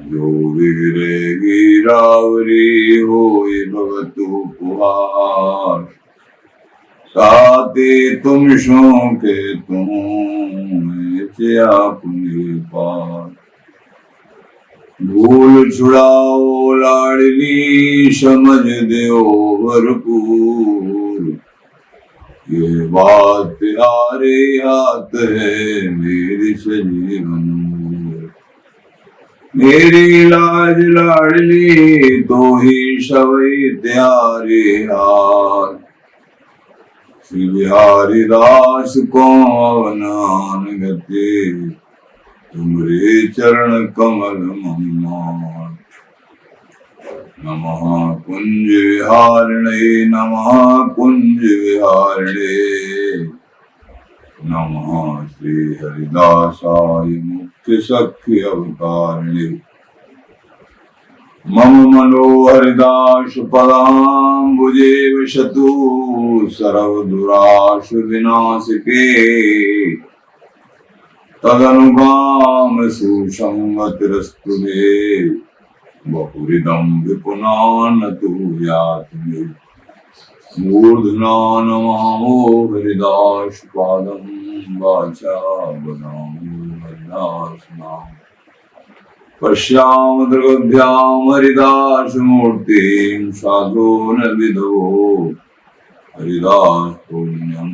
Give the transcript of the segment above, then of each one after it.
जो विगरे गिरावरी होए भगतु पुहार। ताते तुम शोके तुम अपने पार। भूल छुड़ाओ लाडली समझ दो भरपूर। ये बात प्यारे हाथ है मेरी सजीवन। मेरी लाज लाडली तो ही सवई त्यारे हार। श्री बिहारी दास को अवनान गते तुमरे चरण कमल मम्मा। नमः कुंज विहारिणे नमः कुंज विहारिणे नमः श्री हरिदासाय मुक्ति सख्य अवतारिणे। मम मनोहरिदास पदाम्बुजे विशतु सर्व दुराश विनाशिके। तदनुगाम सुसंगतिरस्तु मे बहुरिदं विपुनानतु यातु मे। मूर्धना नमामो हरिदास पादं वाचा वदामि हरिदासनाम। पश्याम दृग्भ्याम हरिदास मूर्तिं साधो न विदो हरिदास पुण्यम।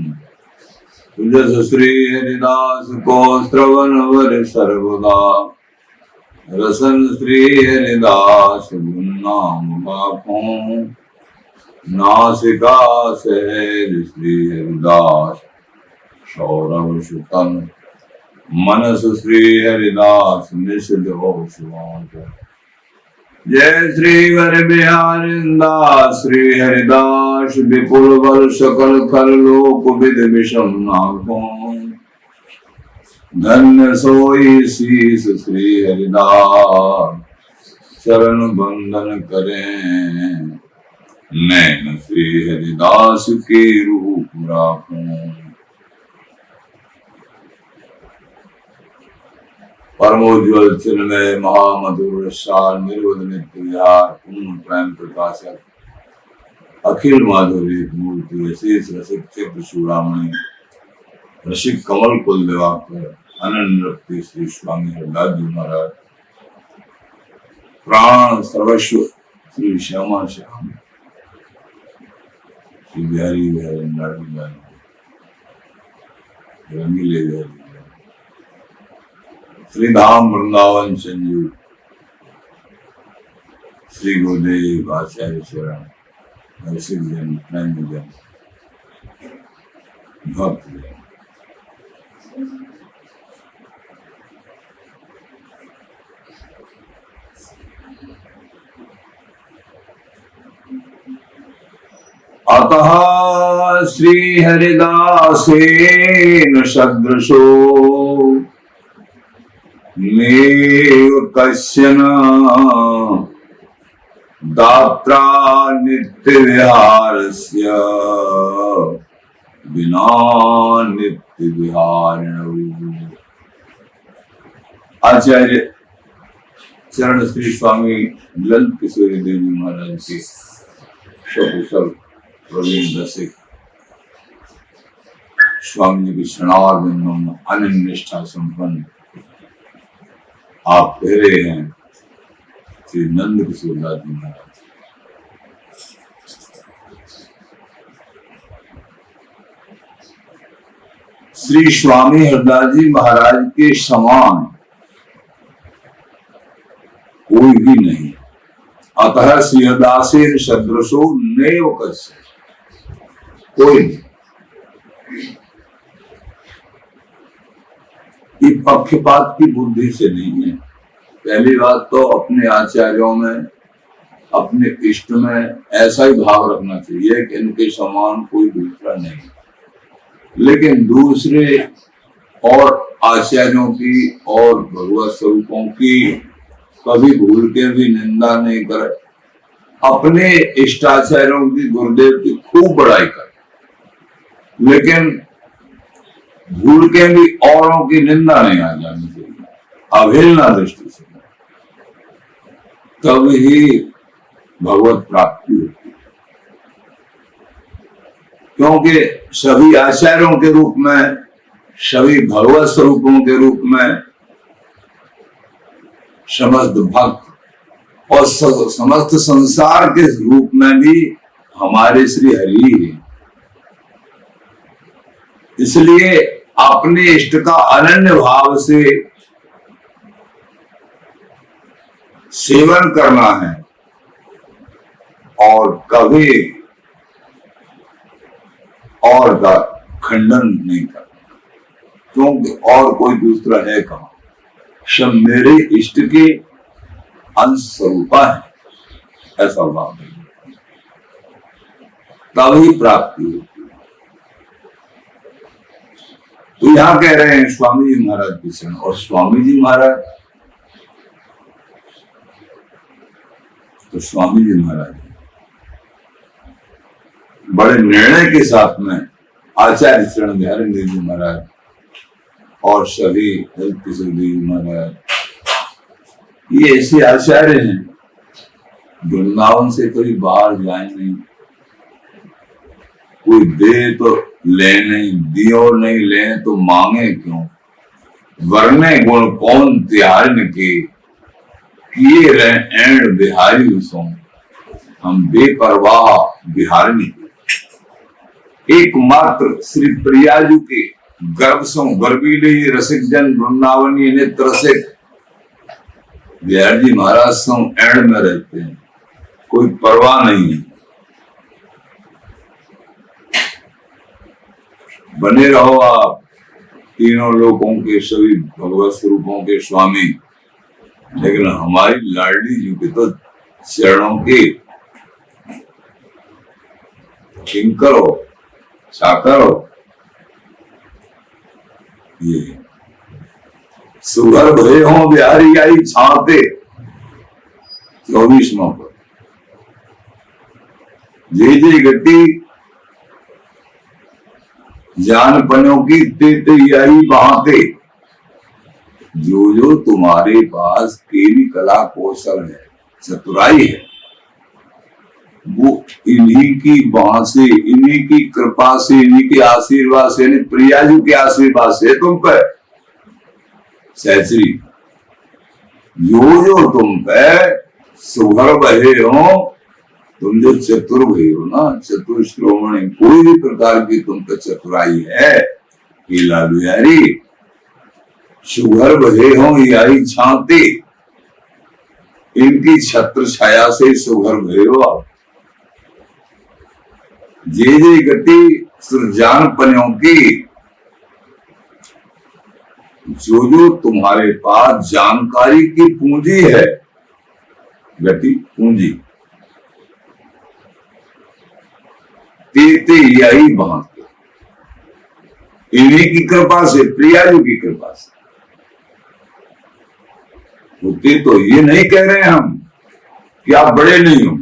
तुझस श्री हरिदास को श्रवण वर सर्वदा। रसन श्री हरिदास नाम बापों। नासिका सहज श्री हरिदास सौरभ सुतन। मनस श्री हरिदास निषदो शिवांत। जय श्री वर बिहारी दास श्री हरिदास विपुल बल सकल कर लोक विद विषम नागों। धन्य सोई शीस श्री हरिदास शरण बंधन करें। नैन श्री हरिदास के रूप राखूं। परमोज्वल चिन्मय महामधुर सार निर्वध नित्य विहार पूर्ण प्रेम प्रकाशक अखिल माधुरी मूर्ति अशेष रसिक चित्र चूड़ामणि रसिक कमल कुल दिवाकर अनन्य रक्ति श्री स्वामी हरदास जी महाराज। प्राण सर्वस्व श्री श्यामा श्याम श्री बिहारी बिहारी लाडली लाल रंगीले बिहारी श्री धाम वृंदावन संजीव श्री गुरुदेव आचार्य चरण रसिक जन प्रेम जन भक्त जन। अतः श्री हरिदासेन सदृशो नेव कश्चन दात्रा नित्य विहारस्य बिना नित्य विहारिण। आचार्य चरण श्री स्वामी ललित किशोरी देव जी महाराज के सकुशल प्रवीण रसिक स्वामी जी की शरणार बिंदों में अनन्य निष्ठा संपन्न आप कह रहे हैं श्री नंद किशोरदास जी महाराज। श्री स्वामी हरदास जी महाराज के समान कोई भी नहीं। अतः श्री हरदासेन सदृशो नैव कस्य, कोई नहीं। ये पक्षपात की बुद्धि से नहीं है। पहली बात तो अपने आचार्यों में अपने इष्ट में ऐसा ही भाव रखना चाहिए कि इनके समान कोई दूसरा नहीं। लेकिन दूसरे और आचार्यों की और भगवत स्वरूपों की कभी भूल के भी निंदा नहीं करे। अपने इष्टाचार्यों की गुरुदेव की खूब बड़ाई करे, लेकिन भूल के भी औरों की निंदा नहीं आ जानी चाहिए, अवहेलना दृष्टि से। तब ही भगवत प्राप्ति होती है। क्योंकि सभी आचार्यों के रूप में, सभी भगवत स्वरूपों के रूप में समस्त भक्त और समस्त संसार के रूप में भी हमारे श्री हरि हैं। इसलिए अपने इष्ट का अनन्य भाव से सेवन करना है और कभी और का खंडन नहीं करना, क्योंकि और कोई दूसरा है कहां। सब मेरे इष्ट के अंश स्वरूपा है, ऐसा भाव नहीं, तभी प्राप्ति होती है। तो यहां कह रहे हैं स्वामी जी महाराज की शरण, और स्वामी जी महाराज तो स्वामी जी महाराज बड़े निर्णय के साथ में आचार्य शरण बिहारी देव जी महाराज और सभी ललित किशोर देव जी महाराज, ये ऐसे आचार्य हैं वृंदावन से कभी बाहर जाए नहीं, कोई दे तो ले नहीं, दियो नहीं ले तो मांगे क्यों, वरने गुण कौन त्यारन के, किए रहे एण बिहारी सो, हम बेपरवाह बिहारनी। एकमात्र श्री प्रियाजू के गर्भ सो गर्वीले रसिक जन वृंदावनी नेत्र रसिक बिहारी जी महाराज सो एण में रहते हैं, कोई परवाह नहीं है। बने रहो आप तीनों लोगों के सभी भगवत स्वरूपों के स्वामी, लेकिन हमारी लाडली जी के तो चरणों के किंकर हो, चाकर हो। ये सुगर भय हो बिहारी आई छाते 24वां पर जे गति जान पनों की ते आई बहाते, जो जो तुम्हारे पास केली कला कौशल है, चतुराई है, वो इन्हीं की बाह से, इन्हीं की कृपा से, इन्हीं के आशीर्वाद से, प्रियाजू के आशीर्वाद से तुम पे सहचरी, जो तुम पे सुभर बहे हो, तुम जो चतुर भई हो ना, चतुर श्रोमणी, कोई भी प्रकार की तुम पे चतुराई है, ये लालू यारी सुघर बहे हो यारी छाते, इनकी छत्र छाया से सुघर भये हो आप। जे गति सुरजान पन्यों की, जो तुम्हारे पास जानकारी की पूंजी है, गति पूंजी, ते यही बहाते, इन्हीं की कृपा से, प्रियाजू की कृपा से होते। तो ये नहीं कह रहे हैं हम कि आप बड़े नहीं हो,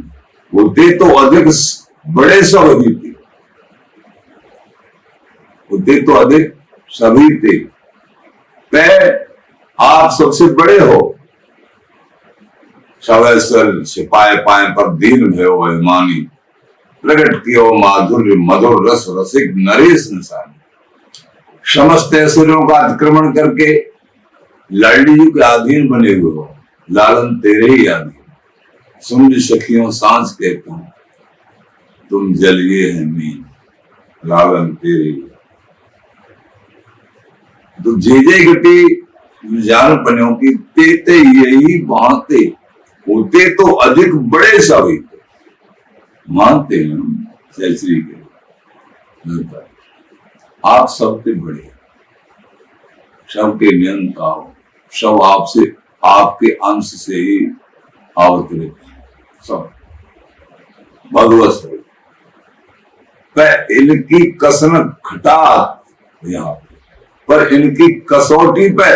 होते तो अधिक बड़े सभी थे, होते तो अधिक सभी थे, पे आप सबसे बड़े हो। सवैसल सिपाए पाए पर दीन भयो अभिमानी, प्रकट कियो माधुर्य मधुर रस रसिक नरेश निशानी। समस्त ऐश्वर्यों का अतिक्रमण करके लाडली जी के अधीन बने हुए हो, लालन तेरे ही अधीन। सुन सखियों सांस कहता हूं, तुम जलिए है मीन, लालन तेरे ही। तो जे गति जान पन्यों की ते यही बाते, होते तो अधिक बड़े सभी मानते हैं जयश्री के, आप सबसे बड़े, सबके नियंता हो, सब आपसे, आपके अंश से ही अवतरित है, सब भगवत स्वरूप। इनकी कसन घटा यहाँ, पर इनकी कसौटी पे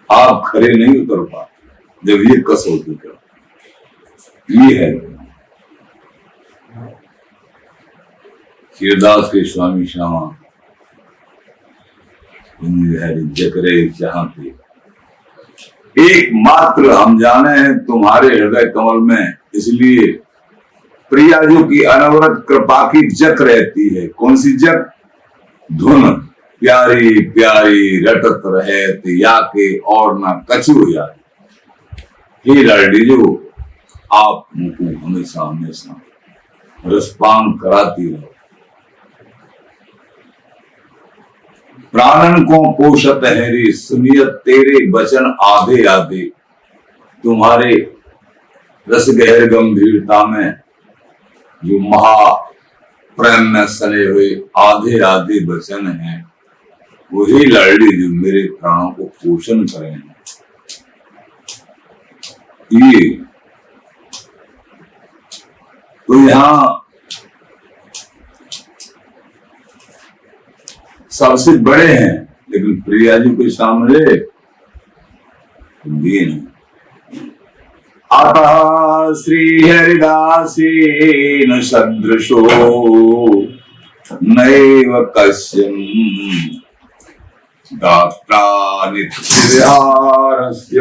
आप खरे नहीं उतर पाते। जब ये कसौटी कर, ये है खीरदास के स्वामी श्यामा जकरे जहां पे एकमात्र हम जाने हैं तुम्हारे हृदय कमल में, इसलिए प्रियाजू की अनवरत कृपा की जक रहती है। कौन सी जक? धुन प्यारी प्यारी रटत रहे या के और ना कछु यार। हे लाडली जो आप मुझको हमेशा हमेशा रसपान कराती रहो। प्राणन को पोषत है रे, सुनियत तेरे वचन आधे आधे। तुम्हारे रस गहर गंभीरता में जो महा प्रेम में सने हुए आधे आधे वचन हैं, वही लाडली जो मेरे प्राणों को पोषण करें। ये तो यहाँ सबसे बड़े हैं, लेकिन प्रिया जी के सामने भी नहीं। अतः श्री हरिदासेन सदृशो नैव कश्यन दात्रा नित्यविहारस्य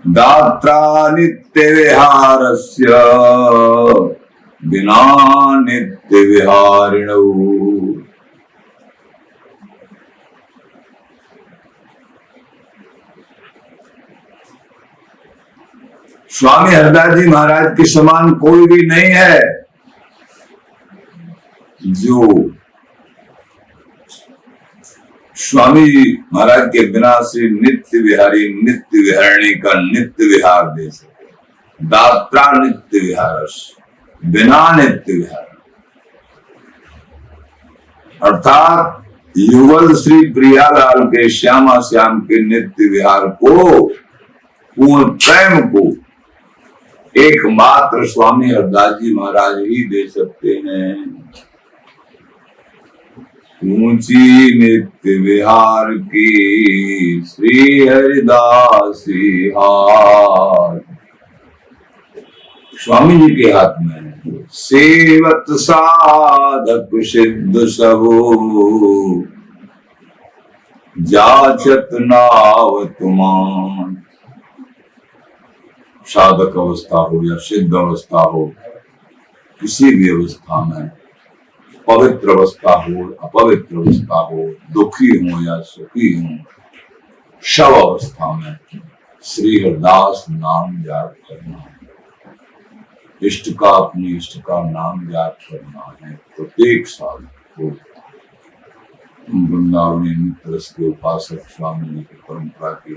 दात्रा नित्य विहारस्य बिना नित्य विहारिणौ। स्वामी हरदास जी महाराज के समान कोई भी नहीं है जो स्वामी महाराज के बिना से नित्य विहारी नित्य विहारणी का नित्य विहार दे सके। दात्रा नित्य विहारस बिना नित्य विहार, अर्थात युगल श्री प्रियालाल के श्यामा श्याम के नित्य विहार को, पूर्ण प्रेम को एकमात्र स्वामी हरदास जी महाराज ही दे सकते हैं। ऊंची नित्य विहार की श्री हरिदासी हार स्वामी जी के हाथ में है। सेवत साधक सिद्ध सबो जाचत नाव तुमान। साधक अवस्था हो या सिद्ध अवस्था हो, किसी भी अवस्था में, पवित्र अवस्था हो अपवित्र अवस्था हो, दुखी हो या सुखी हो, सब अवस्था में श्री हरदास नाम जाप करना है। इष्ट का, अपने इष्ट का नाम जाप करना है। प्रत्येक साल को वृंदावनी मित्र के उपासक स्वामी जी की परंपरा की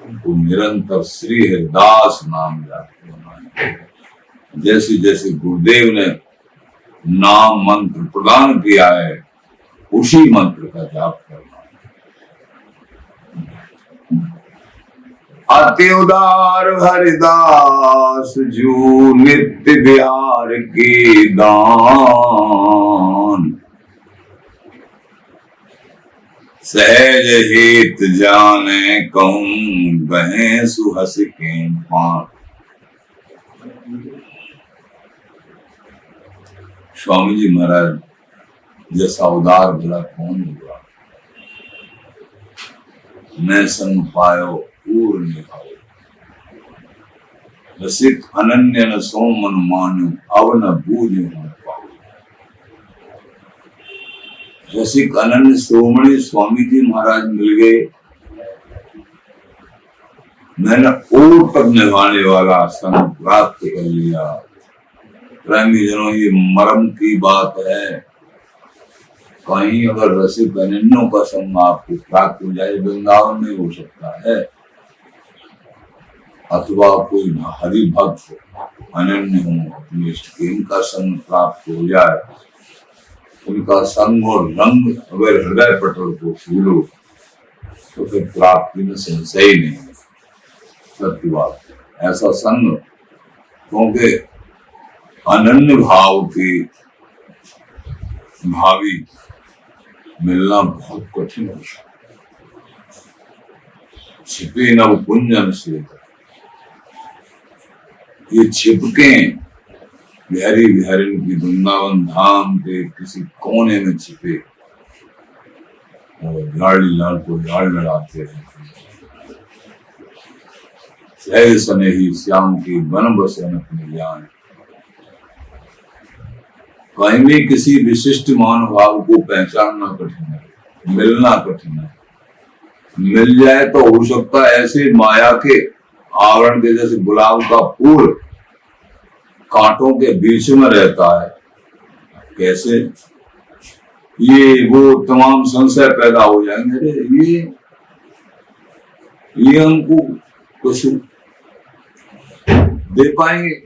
उनको निरंतर श्री हरदास नाम जाप करना है। जैसे जैसे गुरुदेव ने नाम मंत्र प्रदान किया है, उसी मंत्र का जाप करना है। अति उदार हरिदास जो नित्य विहार के दान, सहज हित जाने कहूं बहें सुहस के पान। स्वामी जी महाराज जैसा उदार भला कौन हुआ। मैं संग पायो पूर निभाओ, रसिक अनन्य न सो मन मानो, अब न बूझ न पाओ। रसिक अनन्य सोमणी स्वामी जी महाराज मिल गए। मैंने और तक निभाने वाला संग प्राप्त कर लिया। प्रेमी जनों, ये मर्म की बात है। कहीं अगर रसिक अनन्यों का संग आपको प्राप्त हो जाए, वृंदावन में हो सकता है, अथवा कोई हरि भक्त अनन्य हो, अपने इनका संग प्राप्त हो जाए, उनका संग और रंग अगर हृदय पटल को छूलो तो फिर प्राप्ति में संशय नहीं है। सत्य बात, ऐसा संग, क्योंकि अनन्य भाव की भावी मिलना बहुत कठिन होता है। छिपे नव कुंजन से, ये छिपके बिहारी बिहारिन की वृंदावन धाम के किसी कोने में छिपे और लाड़ी लाल को लाड़ लड़ाते रहते। सहज सने ही श्याम की वन बसन अपनी जान। कहीं भी किसी विशिष्ट महानुभाव को पहचानना कठिन है, मिलना कठिन है। मिल जाए तो हो सकता है ऐसे माया के आवरण के जैसे गुलाब का फूल कांटों के बीच में रहता है, कैसे ये वो तमाम संशय पैदा हो जाएंगे। अरे ये हमको कुछ दे पाएंगे?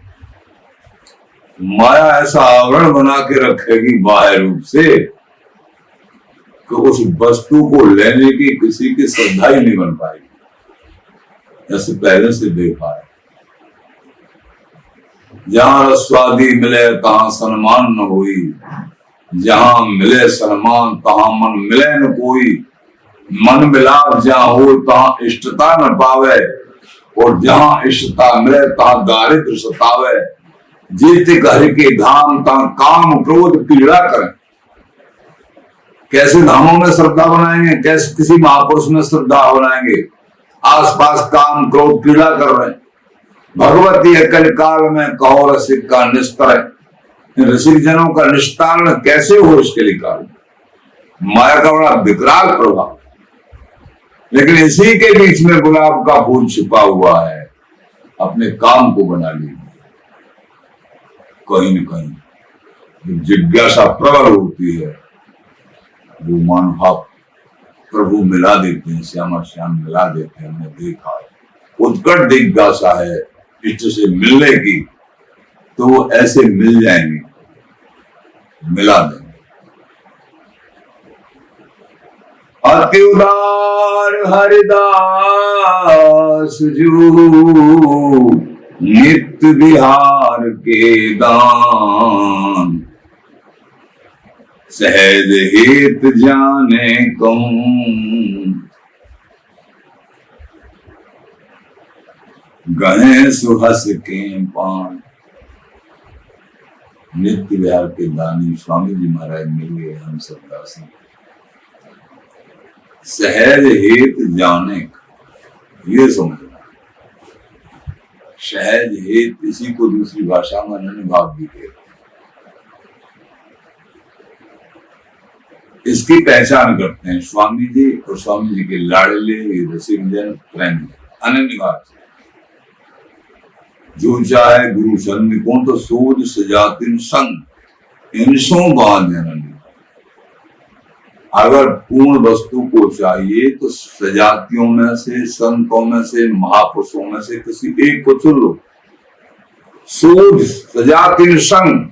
माया ऐसा आवरण बना के रखेगी बाह्य रूप से कि उस वस्तु को लेने की किसी की श्रद्धा ही नहीं बन पाएगी। ऐसे पहले से देखा है। जहां रस्वादी मिले तहां सम्मान न होई, जहां मिले सम्मान तहां मन मिले न कोई। मन मिलाप जहां हो तहां इष्टता न पावे, और जहां इष्टता मिले तहां दारिद्र सतावे। जीते घर के धाम तहां काम क्रोध पीड़ा करें। कैसे धामों में श्रद्धा बनाएंगे, कैसे किसी महापुरुष में श्रद्धा बनाएंगे? आसपास काम क्रोध पीड़ा कर रहे हैं। भगवती अकल काल में कहो रसिक का निस्तर। रसिक जनों का निस्तारण कैसे हो इसके लिए काल। माया का बड़ा विकराल प्रभाव, लेकिन इसी के बीच में गुलाब का फूल छिपा हुआ है। अपने काम को बना लीजिए। कहीं न कहीं जिज्ञासा प्रबल होती है, वो मनोभाव प्रभु मिला देते हैं, श्यामा श्याम मिला देते हैं। हमने देखा है उत्कट जिज्ञासा है इष्ट से मिलने की, तो वो ऐसे मिल जाएंगे, मिला देंगे। अति उदार हरिदास जो नित्य विहार के दान। सहज हित जाने कौन, गहे सुहस के पान। नित्य विहार के दानी स्वामी जी महाराज मिले हम सब दासी। सहज हित जाने, ये समझना। सहज हित इसी को दूसरी भाषा में अन्य भाव भी कहते। इसकी पहचान करते हैं स्वामी जी और स्वामी जी के लाडले रसिक जन प्रेम अनन्य भाव से। जो चाहे गुरु सन्निकों तो सोच सजातिन संग इनसों बांध अनन्य। अगर पूर्ण वस्तु को चाहिए तो सजातियों में से, संतों में से, महापुरुषों में से किसी एक को चुन लो। सोच सजातिन संग,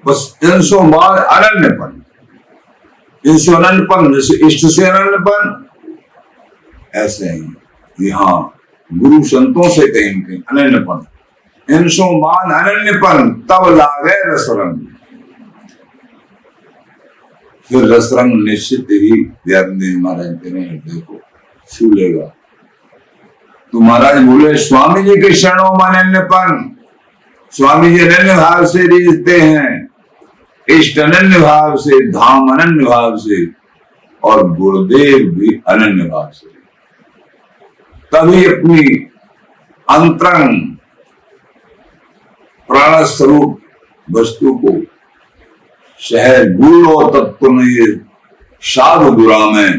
बस इनसों बांध अनन्यपन। इनसे अनन्यपन, जैसे इष्ट से अनन्यपन, ऐसे ही यहाँ गुरु संतों से कहीं कहीं अनन्यपन। इनसों बांध अनन्यपन, तब लागे रसरंग। फिर रसरंग निश्चित ही दयानंद महाराज तेरे हृदय को छू लेगा। तो महाराज बोले स्वामी जी के शरणों में अनन्यपन। स्वामी जी अनन्य भाव से रीझते हैं, इष्ट अनन्य भाव से, धाम अनन्य भाव से, और गुरुदेव भी अनन्य भाव से। तभी अपनी अंतरंग प्राण स्वरूप वस्तु को शहर गुण और तत्व में ये साधु दुरा में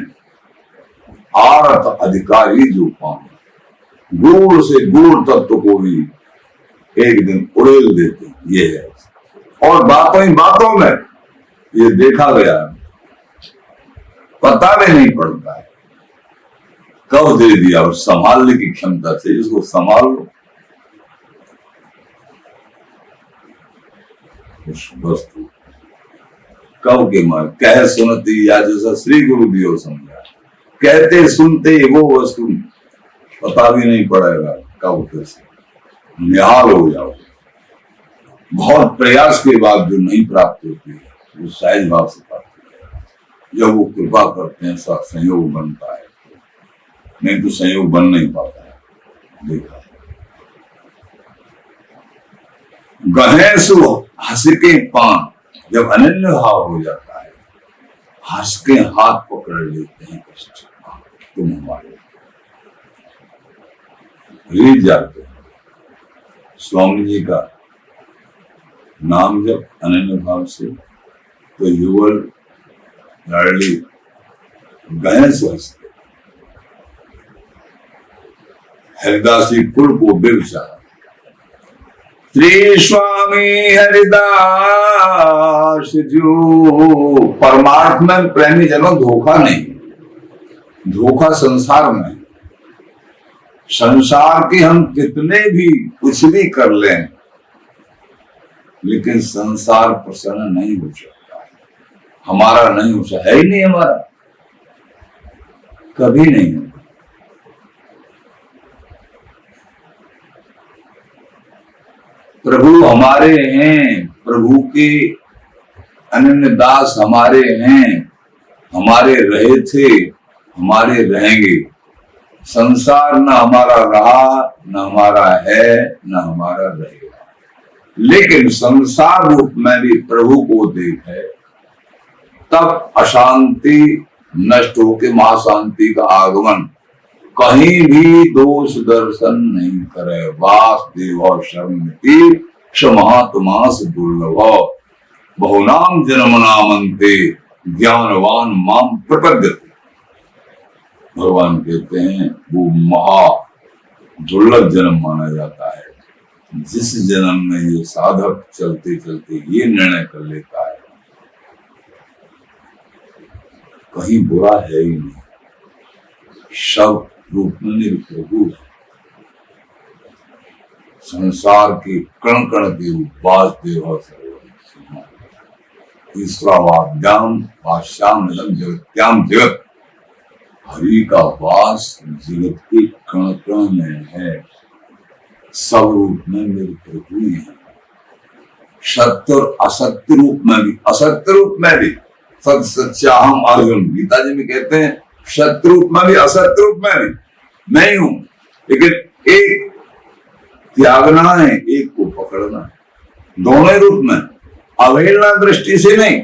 आरत अधिकारी जो पाए, गुण से गुण तत्व को भी एक दिन उड़ेल देते, ये है। और बातों ही बातों में ये देखा गया, पता भी नहीं पड़ता है कब दे दिया। और संभालने की क्षमता से इसको संभाल लो। उस वस्तु कब के मार कह सुनती या जैसा श्री गुरु दियो समझा, कहते सुनते वो वस्तु पता भी नहीं पड़ेगा कब कैसे निहाल हो जाओ। बहुत प्रयास के बाद जो नहीं प्राप्त होती है वो सहज भाव से प्राप्त होती है। जब वो कृपा करते हैं सब संयोग बनता है, नहीं तो संयोग बन नहीं पाता है। देखा गहे सु हंस के पान, जब अनन्य भाव हो जाता है, हंस के हाथ पकड़ लेते हैं, तुम हमारे रीत जाते हैं। स्वामी जी का नाम जब अनन्य भाव से, तो युगल लाडली गहन से हंसते, हरिदासी कुल को बेचारा। श्री स्वामी हरिदास जो परमार्थ में प्रेमी जनों, धोखा नहीं, धोखा संसार में। संसार के हम कितने भी कुछ भी कर लें, लेकिन संसार प्रसन्न नहीं हो सकता, हमारा नहीं हो सकता, है ही नहीं हमारा, कभी नहीं होगा। प्रभु हमारे हैं, प्रभु के अनन्य दास हमारे हैं, हमारे रहे थे, हमारे रहेंगे। संसार न हमारा रहा, न हमारा है, न हमारा रहेगा, लेकिन संसार रूप में भी प्रभु को देखे, तब अशांति नष्ट होके महाशांति का आगमन। कहीं भी दोष दर्शन नहीं करे, वासुदेव शर्मिति क्षमात्मास दुर्लभ, बहुनाम जन्मनामन्ते ज्ञानवान माम प्रपद्यते। भगवान कहते हैं वो महा दुर्लभ जन्म माना जाता है, जिस जन्म में ये साधक चलते चलते ये निर्णय कर लेता है, कहीं बुरा है ही नहीं, सब रूप में मेरे प्रभु, संसार के कण कण के वासुदेव ईश्वरावाद्याम वाश्याम जगत्याम जगत। हरि का वास जगत के कण कण में है, सब रूप में मेरे प्रभु ही है, सत्य और असत्य रूप में भी, असत्य रूप में भी। सत्य सत्याहम अर्जुन गीता जी में कहते हैं, सत्य रूप में भी असत्य रूप में भी मैं ही हूं, लेकिन एक त्यागना है, एक को पकड़ना है, दोनों रूप में, अवहेलना दृष्टि से नहीं,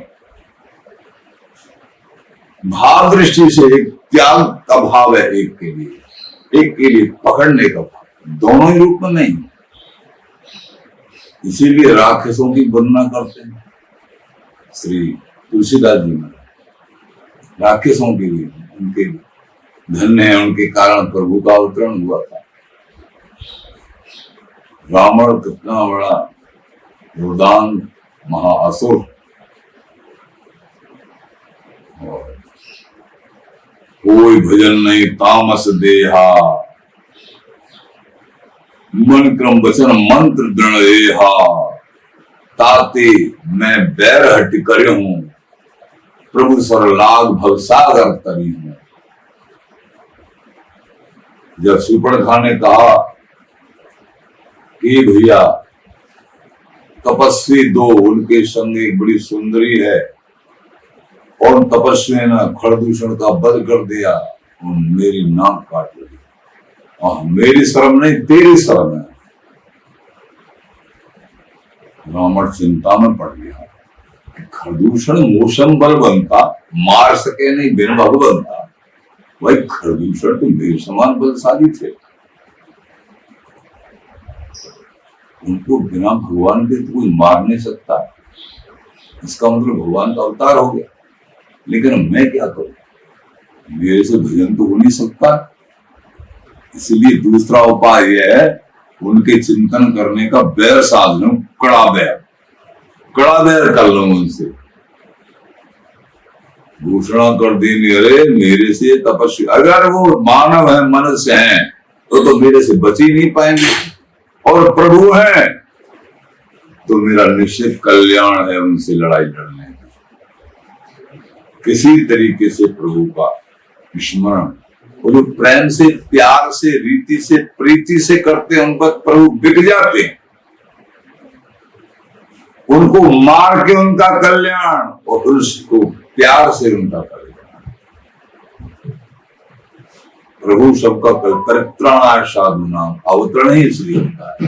भाव दृष्टि से। एक त्याग का भाव है एक के लिए पकड़ने का भाव, दोनों ही रूप में नहीं। इसीलिए राक्षसों की वंदना करते हैं श्री तुलसीदास जी में, राक्षसों के लिए, उनके धन्य है, उनके कारण प्रभु का अवतरण हुआ था। रावण कितना बड़ा योगदान, महाअसुर, और कोई भजन नहीं तामस देहा, मन क्रम वचन मंत्र दृढ़ देहा, ताते मैं बैर हट करे हूं, प्रभु सर लाग भवसागर तरी हूं। जब सुपर्णखा ने कहा कि भैया तपस्वी दो, उनके संग एक बड़ी सुंदरी है, और तपस्वी ने खरदूषण का वध कर दिया, और मेरी नाक काट ली, और मेरी शर्म नहीं तेरी शर्म है। रावण चिंता में पड़ गया, खरदूषण मूषण बल बनता, मार सके नहीं बिन भगवंता, भाई खरदूषण तो मेरे समान बलशाली थे, उनको बिना भगवान के तो कोई मार नहीं सकता, इसका मतलब भगवान का अवतार हो गया। लेकिन मैं क्या करूं, मेरे से भजन तो हो नहीं सकता, इसलिए दूसरा उपाय यह है, उनके चिंतन करने का बैर साध लूं, कड़ा बैर कर लो उनसे, घोषणा कर दी मेरे से तपस्वी, अगर वो मानव है, मनुष्य हैं, तो मेरे से बच ही नहीं पाएंगे, और प्रभु है तो मेरा निश्चित कल्याण है उनसे लड़ाई लड़ने में। किसी तरीके से प्रभु का स्मरण, वो जो प्रेम से, प्यार से, रीति से, प्रीति से करते हैं, उन पर प्रभु बिक जाते हैं, उनको मार के उनका कल्याण, और उसको प्यार से उनका कल्याण। प्रभु सबका परित्राणाय साधूनाम, अवतरण ही इसलिए होता है,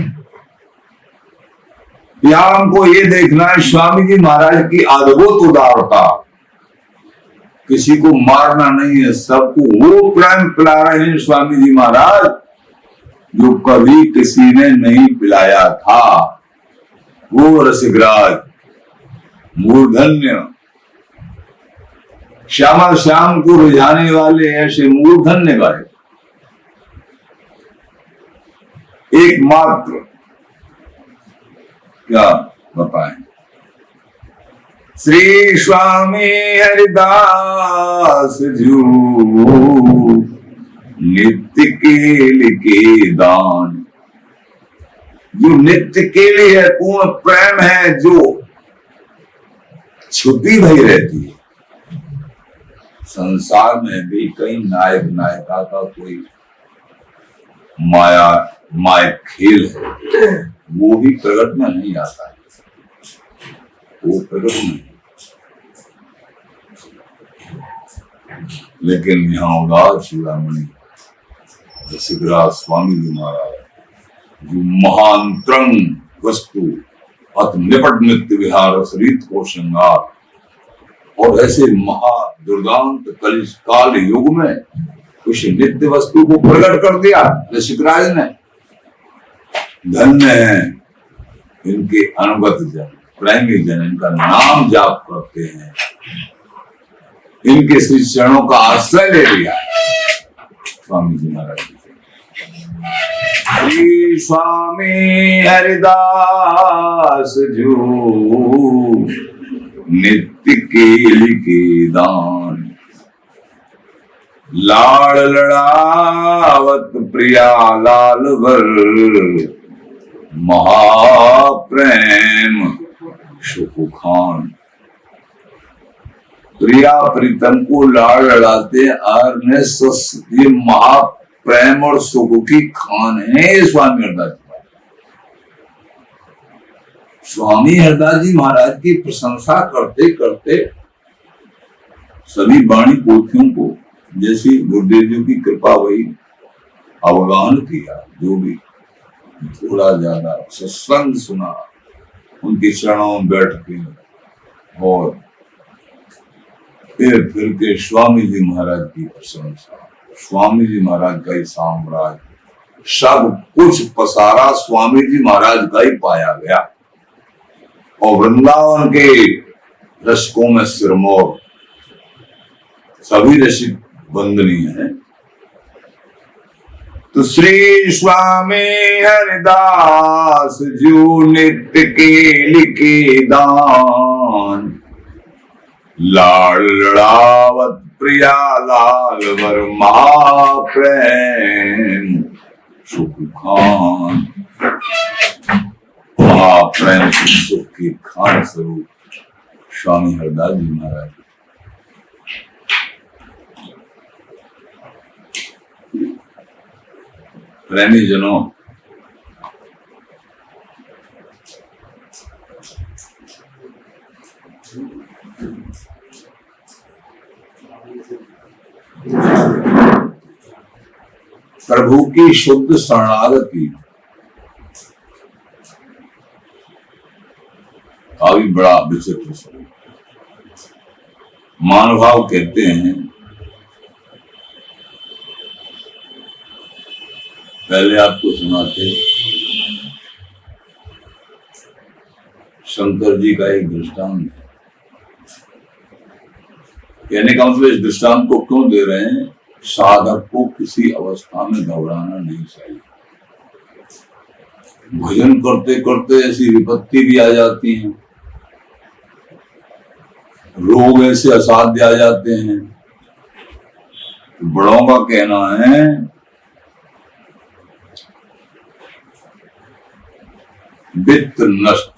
यहां हमको ये देखना है स्वामी जी महाराज की अद्भुत उदारता, किसी को मारना नहीं है, सबको वो प्रेम पिला रहे हैं स्वामी जी महाराज जो कभी किसी ने नहीं पिलाया था। वो रसिकराज मूर्धन्य, श्यामा श्याम को रिझाने वाले ऐसे मूर्धन्य गाए एकमात्र, क्या बताएं। श्री स्वामी हरिदास जू नित्य केल के दान, जो नित्य केली है, पूर्ण प्रेम है, जो छुपी भई रहती है। संसार में भी कई नायक नायिका का कोई माया खेल है, वो भी प्रकट में नहीं आता है, वो प्रकट में। लेकिन यहाँ उदास चूड़ामणि रसिकराज स्वामी जी महाराज जो महांतरंग वस्तु अत निपट नित्य विहार सरित को श्रृंगार, और ऐसे महा दुर्दांत कलिश काल युग में उस नित्य वस्तु को प्रकट कर दिया रसिकराज ने। धन्य है इनके अनुगत जन, प्रेमी जन, इनका नाम जाप करते हैं, इनके श्री चरणों का आश्रय ले लिया स्वामी जी महाराज। श्री स्वामी हरिदास जो नित्य केली के दान, लाड़ लड़ावत प्रिया लाल भर, महाप्रेम सुख खान। प्रिया प्रीतम को लाड़ लड़ाते और ये महाप्रेम और सुख की खान है स्वामी हरदास जी। स्वामी हरदास जी महाराज की प्रशंसा करते करते सभी वाणी पोथियों को जैसी गुरुदेव जी की कृपा वही अवगाहन किया, जो भी थोड़ा ज्यादा सत्संग सुना, उनके चरणों में बैठ के, और फिर के स्वामी जी महाराज की प्रशंसा, स्वामी जी महाराज का ही साम्राज्य, सब कुछ पसारा स्वामी जी महाराज का ही पाया गया। और वृंदावन के रसिकों में सिरमौर, सभी रसिक वंदनीय है। तो श्री स्वामी हरिदास जो नित्य केली के दान, लाड़ लड़ावत प्रिया लाल वर, महाप्रेम सुख खान। महाप्रेम सुख की खान स्वरूप स्वामी हरदास जी महाराज। प्रेमी जनों, प्रभु की शुद्ध शरणागति का भी बड़ा विचित्र स्वरूप। महानुभाव कहते हैं, पहले आपको सुनाते शंकर जी का एक दृष्टांत। कहने का मतलब इस दृष्टांत को क्यों दे रहे हैं, साधक को किसी अवस्था में घबराना नहीं चाहिए। भजन करते करते ऐसी विपत्ति भी आ जाती है, रोग ऐसे असाध्य आ जाते हैं। बड़ों का कहना है वित्त नष्ट,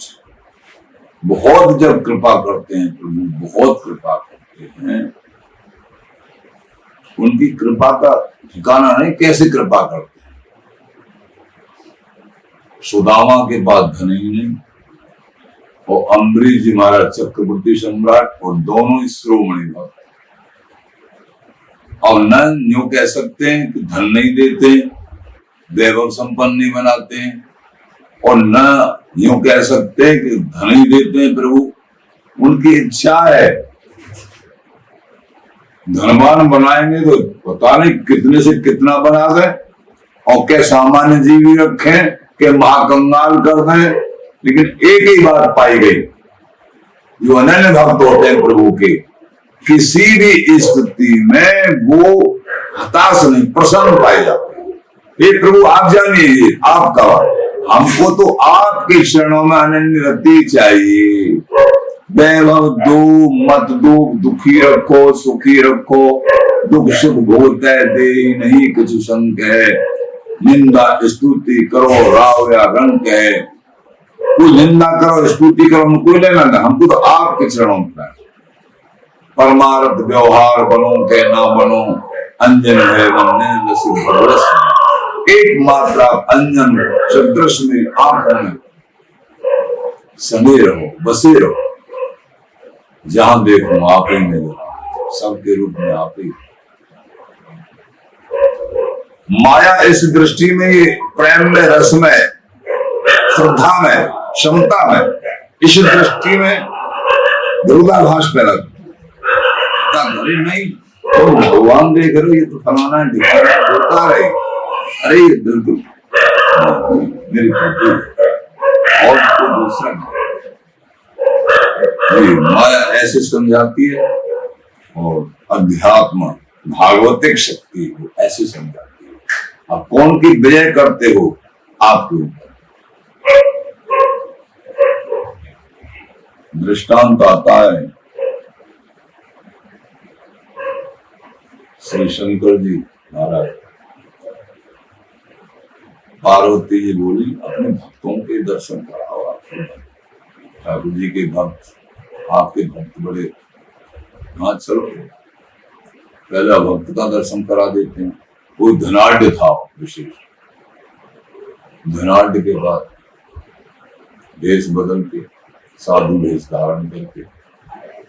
बहुत जब कृपा करते हैं प्रभु, बहुत कृपा करते हैं, उनकी कृपा का ठिकाना नहीं, कैसे कृपा करते हैं। सुदामा के पास धन ही नहीं, और अम्बरीश जी महाराज चक्रवर्ती सम्राट, और दोनों ही शिरोमणि भक्त। और न यूं कह सकते हैं कि धन नहीं देते, वैभव संपन्न नहीं बनाते हैं, और न यूं कह सकते कि धन ही देते हैं प्रभु, उनकी इच्छा है। धनवान बनाएंगे तो पता नहीं कितने से कितना बना दें, और क्या सामान्य जीवी रखें कि महाकंगाल कर दें। लेकिन एक ही बात पाई गई, जो अनन्य भक्त होते हैं प्रभु के, किसी भी स्थिति में वो हताश नहीं, प्रसन्न पाए जाते हैं। हे प्रभु आप जानिए आपका, हमको तो आपके चरणों में अनन्य रति चाहिए। वैभव दो मत दो, दुखी रखो सुखी रखो, दुख सुख भोगते दे नहीं कुछ संग है। निंदा स्तुति करो राव या रंग है, कोई निंदा करो स्तुति करो कोई लेना ना, हमको तो आपके चरणों में। परमार्थ व्यवहार बनो के ना बनो, अंजन है एकमात्र आप अंजन सदृश में आंखों में सने रहो, बसे रहो। जहां देखो आप ही नजर, सबके रूप में आप ही। माया इस दृष्टि में, ये प्रेम में, रस में, श्रद्धा में, क्षमता में, इस दृष्टि में विरोधाभास पैदा घरे नहीं तो भगवान देख रहे ये तो फलाना दिखा रहा होता रहे, अरे ये बिल्कुल मेरी और कोई दूसरा नहीं। माया ऐसे समझाती है और अध्यात्म भागवतिक शक्ति को ऐसे समझाती है। अब कौन की विजय करते हो आपके ऊपर। दृष्टांत आता है, श्री शंकर जी महाराज, पार्वती जी बोली अपने भक्तों के दर्शन कराओ। आपके ठाकुर जी के भक्त, आपके भक्त बड़े, हाँ चलो पहला भक्त का दर्शन करा देते हैं। कोई धनाढ़ था विशेष, धनाढ़ के बाद भेष बदल के साधु भेष धारण करके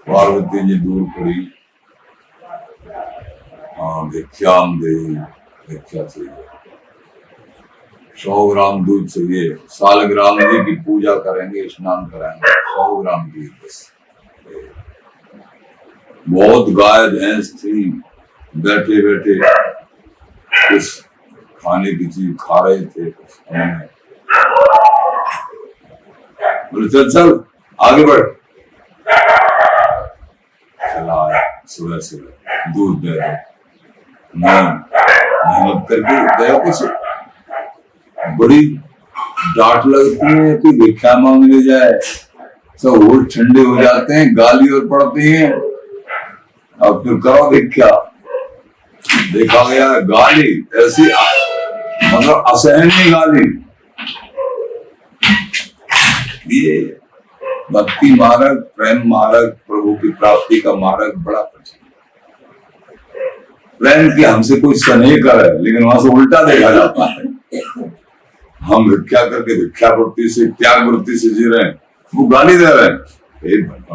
पार्वती जी दूर पड़ी, हाँ भिक्षाम दे, भिक्षा चाहिए, 100 ग्राम दूध चाहिए, सालग्राम जी की पूजा करेंगे, स्नान कराएंगे, 100 ग्राम दूध बस। बहुत गाय भैंस थी, बैठे बैठे कुछ खाने की चीज खा रहे थे, बोले चल चल आगे बढ़। चला सुबह सुबह दूध दे दो, मेहनत करके गया, कुछ बड़ी डांट लगती है कि भिक्षा मांगने जाए, सब होठ ठंडे हो जाते हैं, गाली और पड़ती है। अब फिर करो भिक्षा, देखा गया गाली ऐसी, मतलब असहनीय गाली। ये भक्ति मार्ग, प्रेम मार्ग, प्रभु की प्राप्ति का मार्ग बड़ा कठिन। प्रेम की हमसे कोई स्नेह करे, लेकिन वहां से उल्टा देखा जाता है। हम भिक्षा करके भिक्षा वृत्ति से, त्याग वृत्ति से जी रहे हैं, वो गाली दे रहे हैं।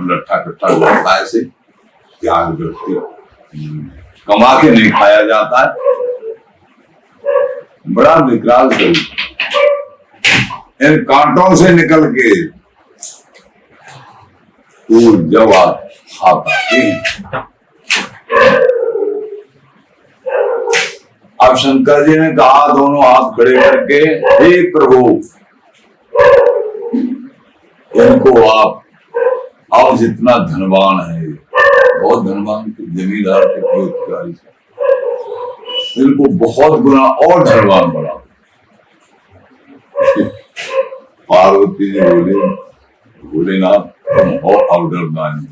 लट्ठा कट्ठा लगता है, ऐसे त्याग वृत्ति कमा के नहीं खाया जाता है। बड़ा विकराल शरीर, इन कांटों से निकल के तो जब आप अब शंकर जी ने कहा दोनों हाथ खड़े करके, हे प्रभु इनको आप जितना धनवान है, बहुत धनवान जमींदार के, इनको बहुत गुना और धनवान बना। पार्वती जी बोले, भोलेनाथ तुम और अवडरदान।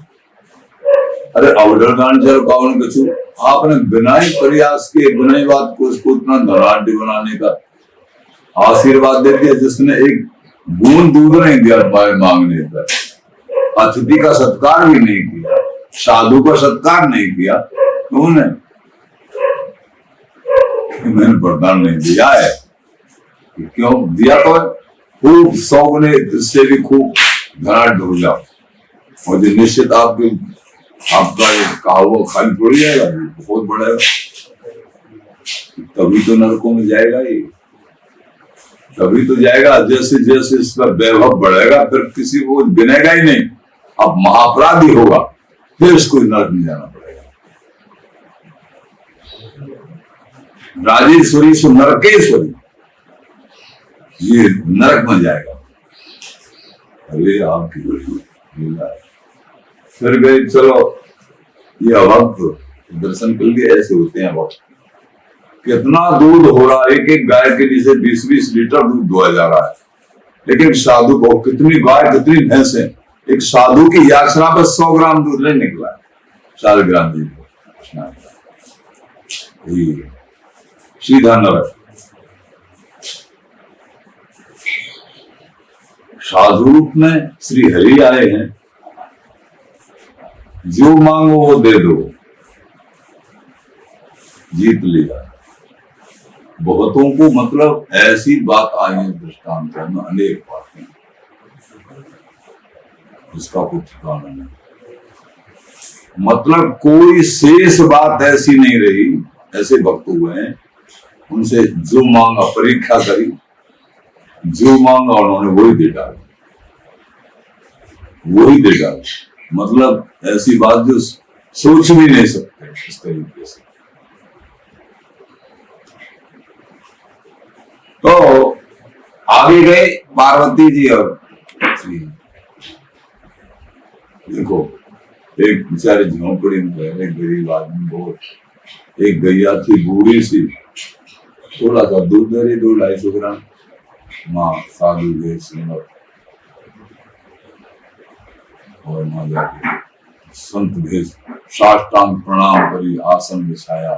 अरे अवडरदान चल पावन कछु, आपने बिना ही प्रयास के, बिना ही बात को उसको इतना धनाढ़ बनाने का आशीर्वाद दे दिया, जिसने एक बूंद दूध नहीं दिया पाए मांगने पर, अतिथि का सत्कार भी नहीं किया, साधु का सत्कार नहीं किया, तो मैंने वरदान नहीं दिया है। क्यों दिया? तो खूब 100 गुने इससे भी खूब धनाढ़ हो जाओ, और जो निश्चित आपका कहा खाली थोड़ी जाएगा, बहुत बड़ा, तभी तो नरकों में जाएगा ये। तभी तो जाएगा। जैसे जैसे इसका वैभव बढ़ेगा फिर किसी को गिनेगा ही नहीं, अब महापराधी होगा, फिर इसको नरक में जाना पड़ेगा। राजेश्वरी से नरकेश्वरी, ये नरक में जाएगा। अरे आपकी लीला। फिर गए, चलो ये अभक्त दर्शन कर लिए, ऐसे होते हैं अभक्त। कितना दूध हो रहा है, एक एक गाय के नीचे 20-20 लीटर दूध दुआ जा रहा है, लेकिन साधु को कितनी गाय कितनी भैंसे, एक साधु की याचना पर 100 ग्राम दूध नहीं निकला, 4 ग्राम दूध सीधा नरक। साधु रूप में श्री हरि आए हैं, जो मांगो वो दे दो, जीत लिया। बहुतों को मतलब ऐसी बात आई है दृष्टांत में, अनेक बातें, इसका कुछ ठिकाना नहीं। मतलब कोई शेष बात ऐसी नहीं रही। ऐसे भक्त हुए हैं, उनसे जो मांगा, परीक्षा करी, जो मांगा उन्होंने वही दे डाला, वही दे डाला। मतलब ऐसी बात जो सोच भी नहीं सकते इस तरीके से। तो आगे गए पार्वती जी और श्री। देखो एक बेचारे झोंपड़ी में रह रहे गरीब आदमी, बहुत, एक गैया थी बूढ़ी सी, थोड़ा सा दूध दे रही, 200-250 ग्राम। माँ साधु गए सुंदर और माँ जाके संत भेज साष्टांग प्रणाम करी, आसन बिछाया।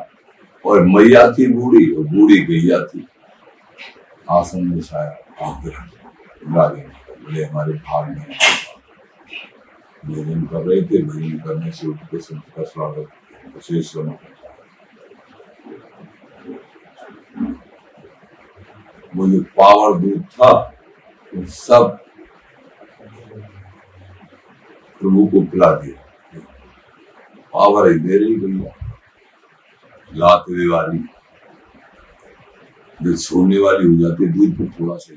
और मैया थी बूढ़ी और बूढ़ी गैया थी, आसन बिछाया, बोले हमारे भाग में भोजन कर रहे थे, भोजन करने से उठ के संत का स्वागत विशेष वो जो पावर दूध था वो सब प्रभु को पिला दिया। पावर ही दे रही भैया, लात वाली जो छोड़ने वाली हो जाती है, दूध को थोड़ा सा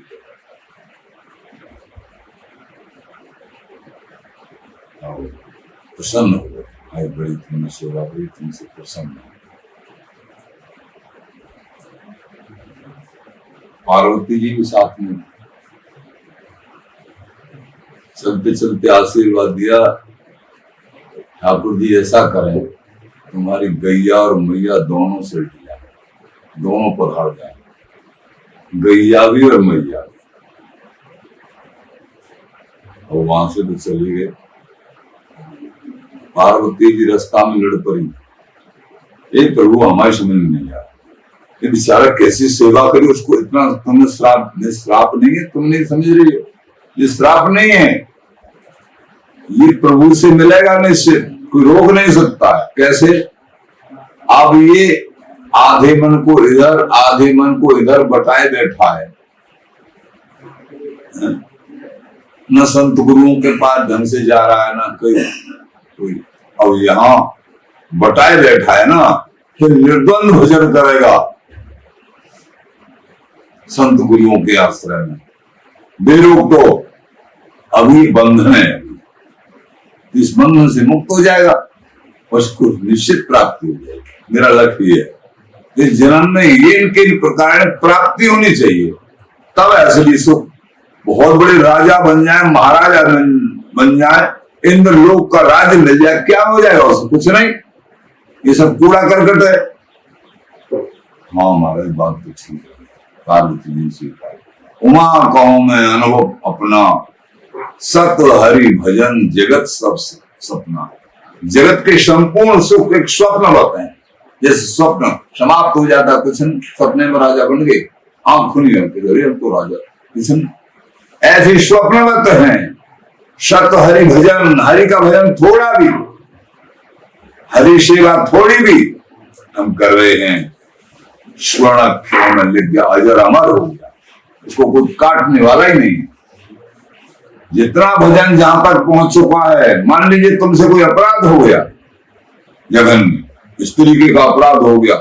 प्रसन्न हो गए, भाई बड़ी तुमने सेवा करी, तुमसे प्रसन्न। पार्वती जी भी साथ में चलते चलते आशीर्वाद दिया, ठाकुर जी ऐसा करें तुम्हारी गैया और मैया दोनों से जाए, दोनों पर हार जाए, गैया भी और मैया भी। और वहां से तो चले गए। पार्वती जी रास्ता में लड़ पड़ी, एक प्रभु हमारी समझ में नहीं आया, ये बेचारा कैसी सेवा करी उसको, इतना तुमने श्राप, श्राप नहीं है, तुम नहीं समझ रही हो, ये श्राप नहीं है, ये प्रभु से मिलेगा निश्चित, कोई रोक नहीं सकता है। कैसे? अब ये आधे मन को इधर आधे मन को इधर बटाए बैठा है, न संत गुरुओं के पास ढंग से जा रहा है, ना कोई। अब यहाँ बटाए बैठा है ना, फिर निर्द्वंद भजन करेगा संत गुरुओं के आश्रय में, बेरोक। तो अभी बंधन है, इस बंधन से मुक्त हो जाएगा, उसको निश्चित प्राप्ति हो जाएगी। मेरा लक्ष्य है इस जन्म में ये इनके प्रकार प्राप्ति होनी चाहिए, तब असली सुख। बहुत बड़े राजा बन जाए, महाराजा बन जाए, इंद्र लोक का राज्य मिल जाए, क्या हो जाएगा उसको? कुछ नहीं, ये सब कूड़ा करकट है। हाँ महाराज बात तो ठीक है, पार्वती जी स्वीकार। उमा कहूं मैं अनुभव अपना, सत हरि भजन जगत सब सपना। जगत के संपूर्ण सुख एक स्वप्न होते हैं, जैसे स्वप्न समाप्त हो जाता, कुछ सपने में राजा बन गए, आंख खुली हम तो राजा, कुछ ऐसे स्वप्नवत हैं। सत हरि भजन, हरि का भजन थोड़ा भी, हरि सेवा थोड़ी भी हम कर रहे हैं, स्वर्ण अक्षरों में लिख गया, अजर अमर हो गया, उसको कोई काटने वाला ही नहीं। जितना भजन जहां तक पहुंच चुका है, मान लीजिए तुमसे कोई अपराध हो गया, जघन्य इस तरीके का अपराध हो गया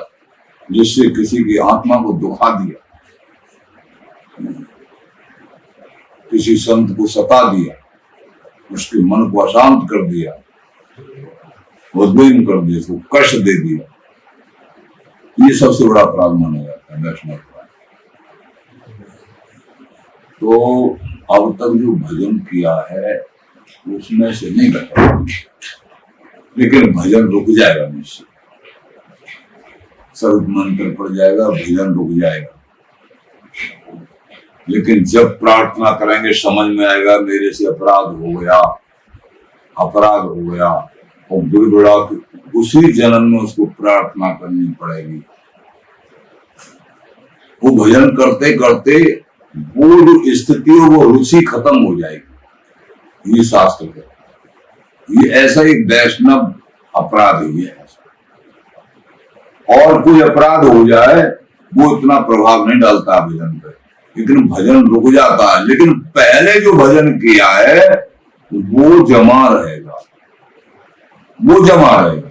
जिससे किसी की आत्मा को दुखा दिया, किसी संत को सता दिया, उसके मन को अशांत कर दिया, उद्विग्न कर दिया, उसको कष्ट दे दिया, ये सबसे बड़ा अपराध माना जाता है वैष्णव अपराध। तो अब तक जो भजन किया है उसमें से नहीं बचा, लेकिन भजन रुक जाएगा निश्चित। सर्व मंत्र पड़ जाएगा, भजन रुक जाएगा। लेकिन जब प्रार्थना करेंगे समझ में आएगा मेरे से अपराध हो गया, अपराध हो गया, और गिड़गिड़ा उसी जन्म में उसको प्रार्थना करनी पड़ेगी। वो भजन करते करते वो जो स्थिति हो वो रुचि खत्म हो जाएगी। ये शास्त्र है, ये ऐसा एक वैष्णव अपराध ही है। और कोई अपराध हो जाए वो इतना प्रभाव नहीं डालता भजन पे, लेकिन भजन रुक जाता है। लेकिन पहले जो भजन किया है वो जमा रहेगा, वो जमा रहेगा,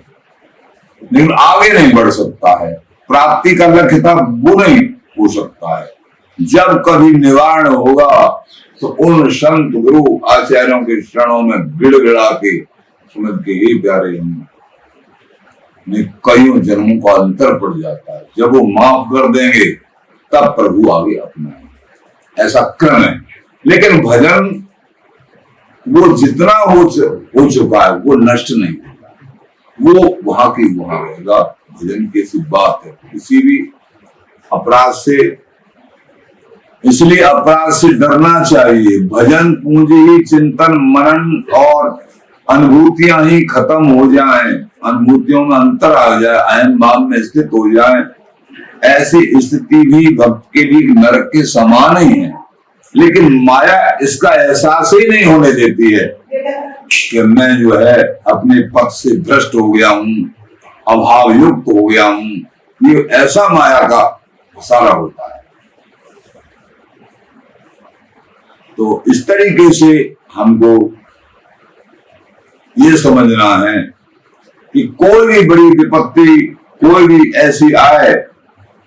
लेकिन आगे नहीं बढ़ सकता है। प्राप्ति का लक्ष्य था वो नहीं हो सकता है। जब कभी निवारण होगा तो उन संत गुरु आचार्यों के चरणों में गिड़गिड़ा के समझ के ही प्यारे हम कईयों जन्मों का अंतर पड़ जाता है। जब वो माफ कर देंगे तब प्रभु आगे अपना ऐसा क्रम है। लेकिन भजन वो जितना हो चुका है वो नष्ट नहीं होगा, वो वहां की वहां रहेगा। भजन की ऐसी बात है किसी भी अपराध से, इसलिए अपराध से डरना चाहिए। भजन पूंजी ही चिंतन मनन और अनुभूतियां ही खत्म हो जाएं, अनुभूतियों में अंतर आ जाए, अहम भाव में स्थित हो जाए, ऐसी स्थिति भी भक्त के लिए नरक के समान ही है। लेकिन माया इसका एहसास ही नहीं होने देती है कि मैं जो है अपने पथ से भ्रष्ट हो गया हूं, अभाव युक्त हो गया हूं। ये ऐसा माया का फसारा होता है। तो इस तरीके से हमको ये समझना है कि कोई भी बड़ी विपत्ति, कोई भी ऐसी आए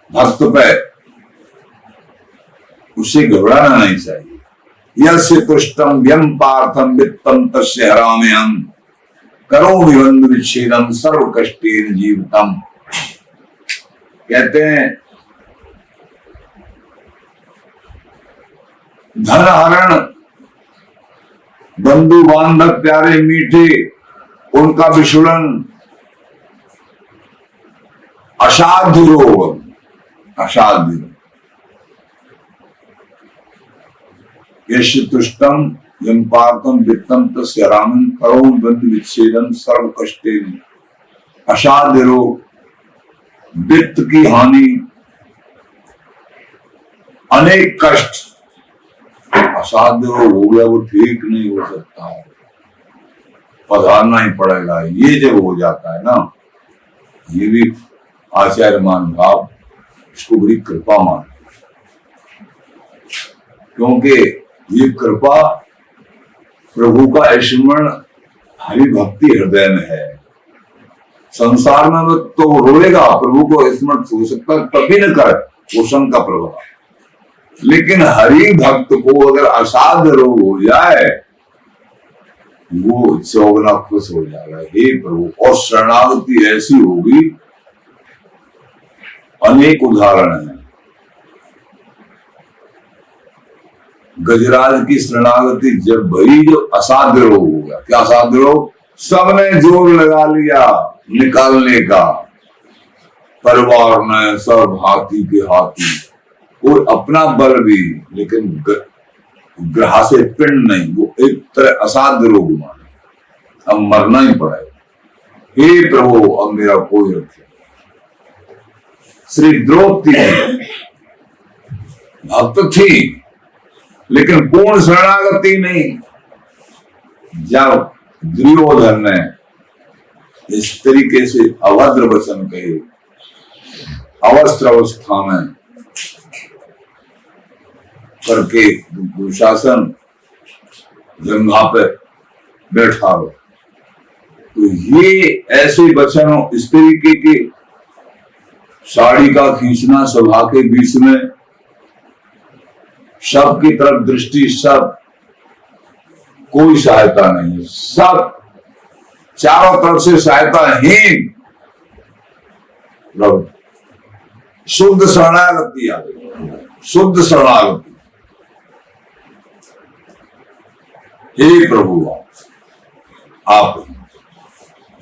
भक्त पे, उससे घबराना नहीं चाहिए। यस्य तुष्टम व्यम पार्थम वित्तम तस्य हराम्यहम् करोमि बंधु विच्छेदम सर्व कष्टेन जीवितम। कहते हैं धन हरण, बंधु बांधव प्यारे मीठे, उनका विषुड़न, असाध्य रोग, असाध्य। यश तुष्टम यम पार्थम वित्तम तस्य हराम्यहम् करोमि बंधु विच्छेदम सर्व कष्टेन। असाध्य रोग, वित्त की हानि, अनेक कष्ट, असाध्य हो गया, वो ठीक नहीं हो सकता है, पधारना ही पड़ेगा। ये जब हो जाता है ना, ये भी आचार्य मान भाव इसको बड़ी कृपा मान, क्योंकि ये कृपा प्रभु का स्मरण हरि भक्ति हृदय में है। संसार में तो रोएगा, प्रभु को स्मरण हो सकता है तभी न कर पोषण का प्रभाव। लेकिन हरि भक्त को अगर असाध्य रोग हो जाए वो चौगुना खुश हो जाएगा, हे प्रभु। और शरणागति ऐसी होगी, अनेक उदाहरण हैं। गजराज की शरणागति जब भई, जो असाध्य रोग हो गया। क्या असाध्य रोग? सबने जोर लगा लिया निकालने का, परिवार ने सब हाथी के हाथी, कोई अपना बल भी, लेकिन ग्रह से पिंड नहीं, वो एक तरह असाध्य रोग माने, अब मरना ही पड़ेगा। हे प्रभु अब मेरा कोई रखे। श्री द्रौपदी भक्त थी लेकिन पूर्ण शरणागति नहीं। जब दुर्योधन ने इस तरीके से अभद्र वचन कहे, अवस्त्र अवस्था में करके दुशासन जंघा पे बैठा हो, तो ये ऐसे वचनों, इस तरीके के साड़ी का खींचना सभा के बीच में, सबकी तरफ दृष्टि, सब कोई सहायता नहीं है, सब चारों तरफ से सहायताहीन। प्रभु शुद्ध शरणागति आ गई, शुद्ध शरणागति। हे प्रभु आप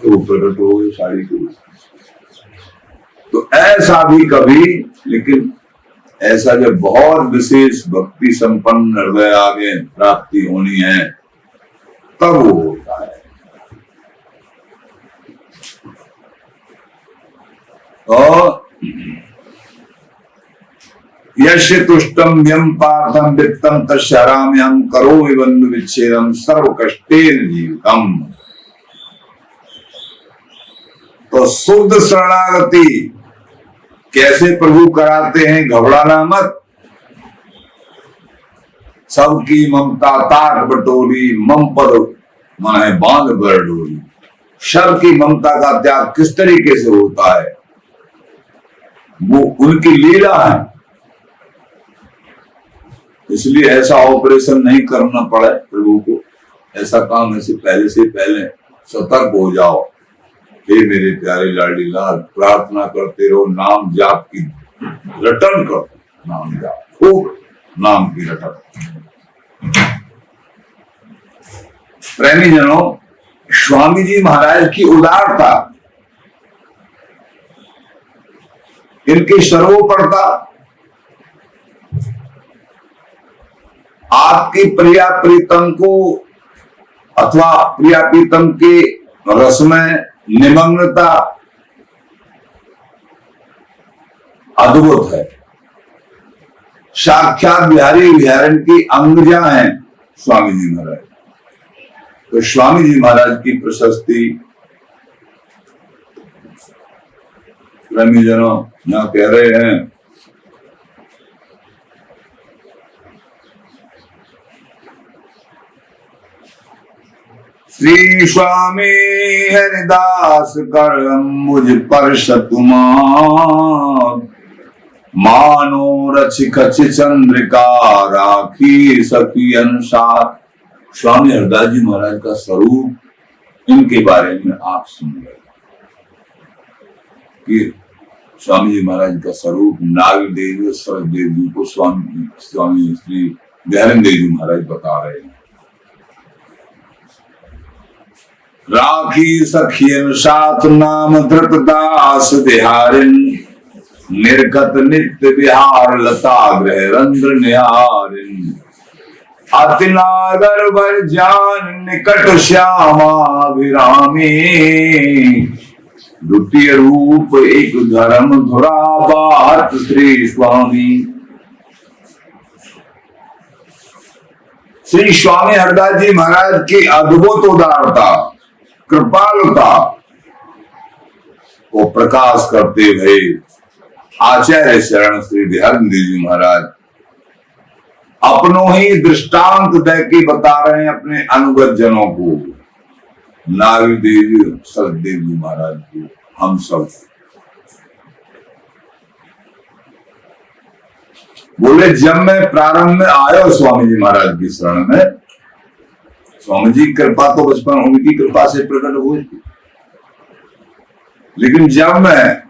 तो प्रकट हो गए साड़ी को। तो ऐसा भी कभी, लेकिन ऐसा जब बहुत विशेष भक्ति संपन्न हृदय आगे प्राप्ति होनी है तब वो होता है। और यश तुष्टम यम पार्थम वित्तम तस्याराम्यहं करोमि बंधु विच्छेदम सर्व कष्टेन जीवितम। तो शुद्ध शरणागति कैसे प्रभु कराते हैं, घबराना मत। सबकी ममता ताट बटोरी, मम पद मन है बांध बर डोरी। सबकी ममता का त्याग किस तरीके से होता है, वो उनकी लीला है। इसलिए ऐसा ऑपरेशन नहीं करना पड़े प्रभु को, ऐसा काम ऐसे पहले सतर्क हो जाओ। हे मेरे प्यारे लाडली लाल, प्रार्थना करते रहो, नाम जाप की रटन करो, नाम जाप खूब, नाम की रटन। प्रेमी जनों, स्वामी जी महाराज की उदारता, इनकी सर्वोपरता, आपकी प्रिया प्रीतम को अथवा प्रिया प्रीतम के रस में निमग्नता अद्भुत है। साक्षात बिहारी बिहारन की अंगजा हैं स्वामी जी महाराज। तो स्वामी जी महाराज की प्रशस्ति प्रेमीजनों यहां कह रहे हैं, श्री स्वामी हरिदास कर मुझ पर शतुमान, मानो रचिक चंद्रिका राखी सखी अनुसार। स्वामी हरिदास जी महाराज का स्वरूप, इनके बारे में आप सुन रहे कि स्वामी जी महाराज का स्वरूप नाग देवी सरस देवी को स्वामी श्री बिहारन देव जी महाराज बता रहे हैं। राखी सखियन साथ नाम धृत दास बिहारिन, निर्गत नित्य विहार लता ग्रह रंध्र निहारिन। अति नागर वर जान निकट श्यामाभिरामी, द्वितीय रूप एक धर्म धुरा बात श्री स्वामी। श्री स्वामी हरिदास जी महाराज की अद्भुत उदारता, कृपालुता को प्रकाश करते हुए आचार्य शरण श्री बिहारन देव जी महाराज अपनों ही दृष्टांत दे के बता रहे हैं अपने अनुगत जनों को, नाग देवी सरदेव जी महाराज को, हम सब। बोले जब मैं प्रारंभ में आया स्वामी जी महाराज की शरण में, स्वामी जी कृपा तो बचपन उनकी कृपा से प्रकट हुई थी, लेकिन जब मैं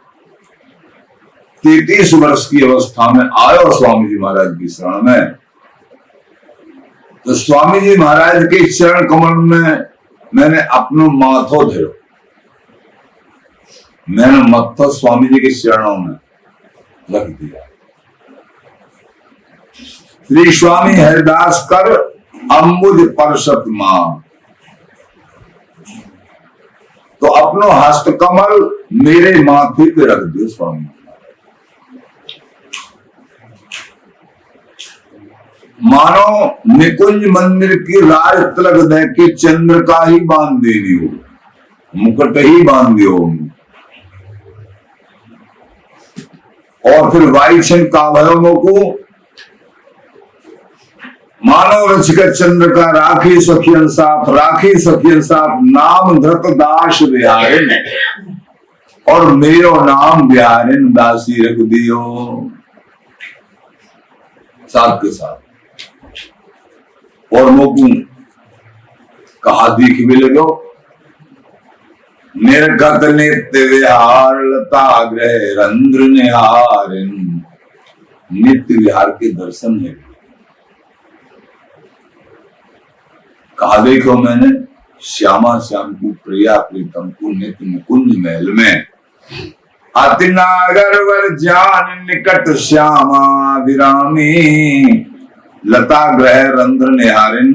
33 वर्ष की अवस्था में आया स्वामी जी महाराज की शरण में, तो स्वामी जी महाराज के चरण कमल में मैंने अपनो माथो धरो, मैंने मत्था स्वामी जी के चरणों में रख दिया। श्री स्वामी हरिदास कर अम्बुज परसत मां, तो अपनो हस्त कमल मेरे माथे पे रख दो स्वामी। मानो निकुंज मंदिर की राज तिलक दे के चंद्र का ही बांध देनी हो, मुकुट ही बांध दियो, और फिर वायुछन कावयों को मानव रचिकत चंद्र का राखी सखियन साथ, राखी सखियन साथ नाम धृत दास बिहारिन, और मेरो नाम बिहारिन दासी रख दियो। साथ के साथ और मोकू कहा दीख भी लगो। निर्गत नित्य विहार लता ग्रह रंध्र निहार, नित्य विहार के दर्शन है। कहा देखो मैंने श्यामा श्याम को प्रिया प्रीतम को नित्य मुकुंज महल में, अति नागर वर जान निकट श्यामा विरामी, लता ग्रह रंध्र निहारिन,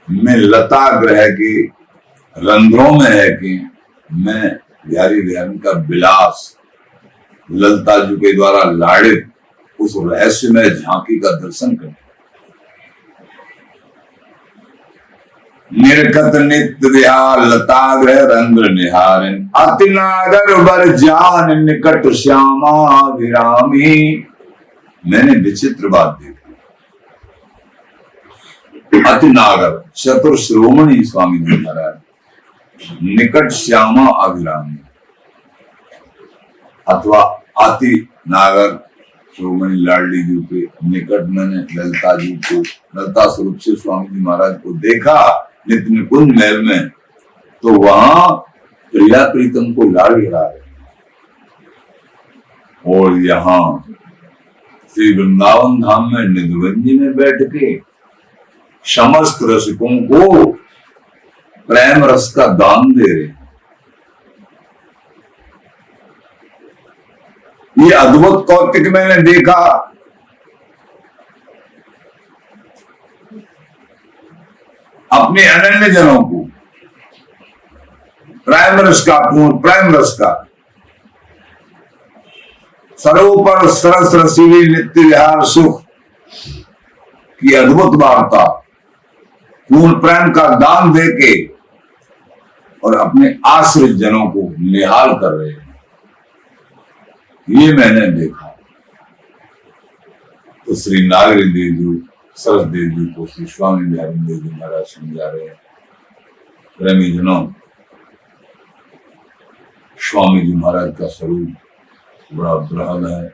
मैं लता ग्रह के रंध्रों में है कि मैं बिहारी बिहारी का विलास, ललता जी के द्वारा लाड़ित उस रहस्य में झांकी का दर्शन करें। निर्गत नित्य विहार लता ग्रह रंध्र निहारिन, अति नागर वर जान निकट श्यामा विरामी। मैंने विचित्र बात देखी, अति नागर चतुर श्रोमणी स्वामी जी महाराज, निकट श्यामा अभिरामी, अथवा अति नागर श्रोमणी लाडली जी के निकट मैंने ललता जी को, ललता स्वरूप से स्वामी जी महाराज को देखा नित्य निकुंज महल में, तो वहां प्रिया प्रीतम को लाड़ गिरा रहे। और यहाँ श्री वृंदावन धाम में निधुवंजी में बैठ के समस्त रसिकों को प्रेम रस का दान दे रहे। ये अद्भुत कौतिक मैंने देखा। अपने अनन्य जनों को प्रेम रस का, पूर्ण प्रेम रस का, सरोपर सरस रसीली नित्य विहार सुख की अद्भुत वार्ता, पूर्ण प्रेम का दान देके और अपने आश्रित जनों को निहाल कर रहे हैं, ये मैंने देखा। तो श्री नागरी देव जी, सरस देव जी को श्री स्वामी बिहारी देव जी महाराज समझा रहे हैं, प्रेमी जनों, स्वामी जी महाराज का स्वरूप बड़ा बृहद है।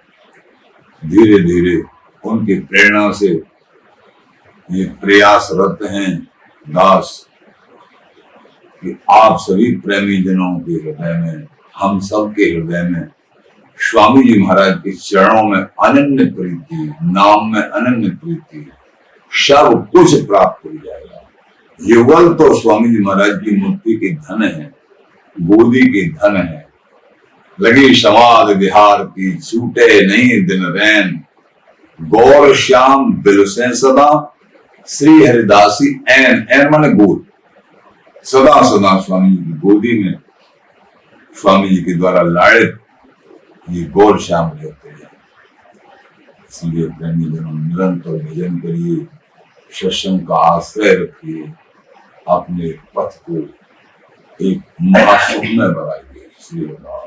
धीरे धीरे उनकी प्रेरणा से ये प्रयासरत हैं दास कि आप सभी प्रेमी जनों के हृदय में, हम सब के हृदय में स्वामी जी महाराज के चरणों में अनन्य प्रीति, नाम में अनन्य प्रीति, सब कुछ प्राप्त हो जाएगा। युगल तो स्वामी जी महाराज की मूर्ति के धन है, गोदी के धन है। लगी समाध विहार की छूटे नहीं दिन रैन, गौर श्याम दिल से सदा श्री हरिदासी एन, एन माने गोद, सदा सदा स्वामी जी की गोदी में स्वामी जी के द्वारा लाड़ित ये गौर श्याम रहते हैं। इसलिए प्रेमी जनों निरंतर भजन करिए, सत्संग का आश्रय रखिए, अपने पथ को एक महासुख में बनाइए। श्री राम।